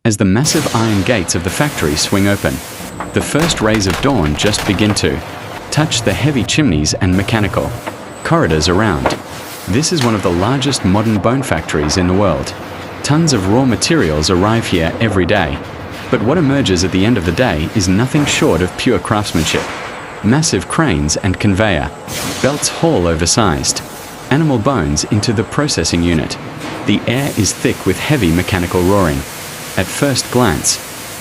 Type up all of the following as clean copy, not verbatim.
As the massive iron gates of the factory swing open, the first rays of dawn just begin to touch the heavy chimneys and mechanical corridors around. This is one of the largest modern bone factories in the world. Tons of raw materials arrive here every day, but what emerges at the end of the day is nothing short of pure craftsmanship. Massive cranes and conveyor belts haul oversized animal bones into the processing unit. The air is thick with heavy mechanical roaring. At first glance,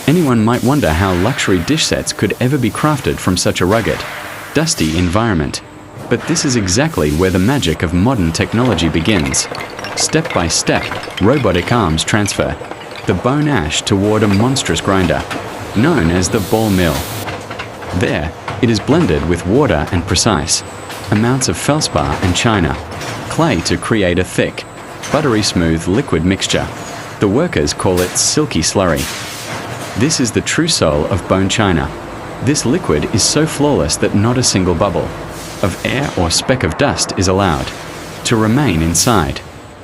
anyone might wonder how luxury dish sets could ever be crafted from such a rugged, dusty environment. But this is exactly where the magic of modern technology begins. Step by step, robotic arms transfer the bone ash toward a monstrous grinder, known as the ball mill. There, it is blended with water and precise amounts of feldspar and china, clay to create a thick, buttery smooth liquid mixture. The workers call it silky slurry. This is the true soul of bone china. This liquid is so flawless that not a single bubble of air or speck of dust is allowed to remain inside.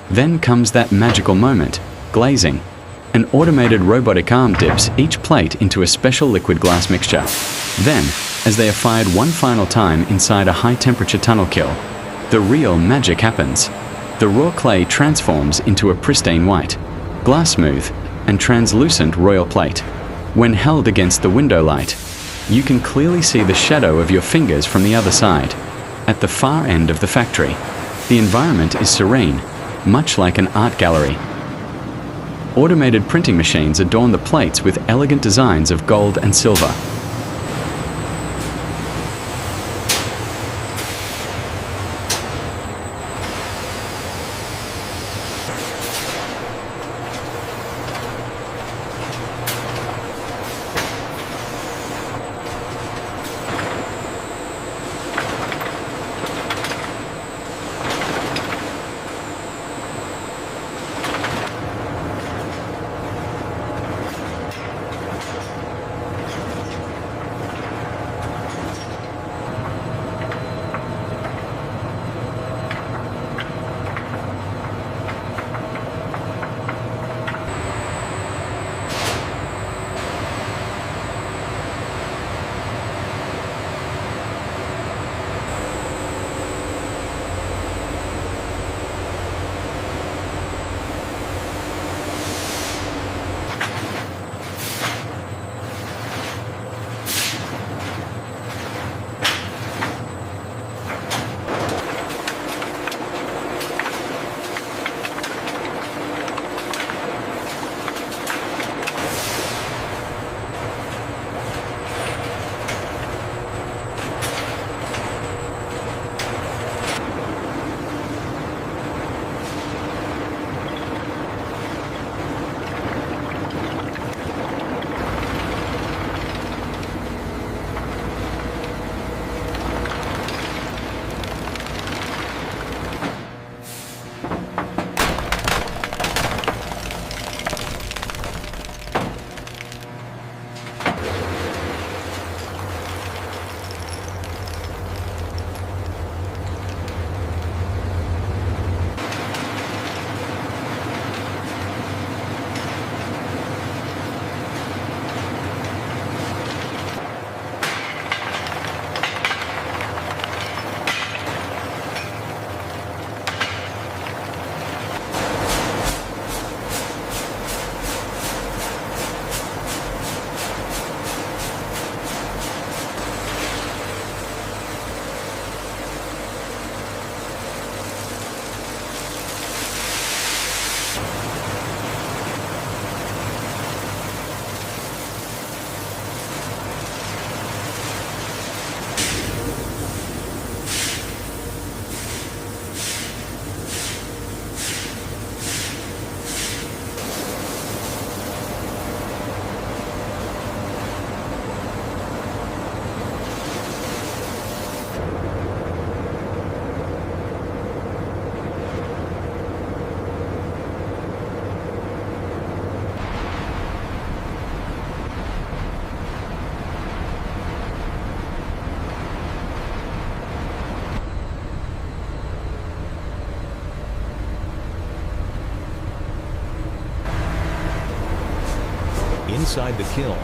Then comes that magical moment, glazing. An automated robotic arm dips each plate into a special liquid glass mixture. Then, as they are fired one final time inside a high-temperature tunnel kiln, the real magic happens. The raw clay transforms into a pristine white, glass-smooth, and translucent royal plate. When held against the window light, you can clearly see the shadow of your fingers from the other side. At the far end of the factory, the environment is serene, much like an art gallery. Automated printing machines adorn the plates with elegant designs of gold and silver. Inside the kiln,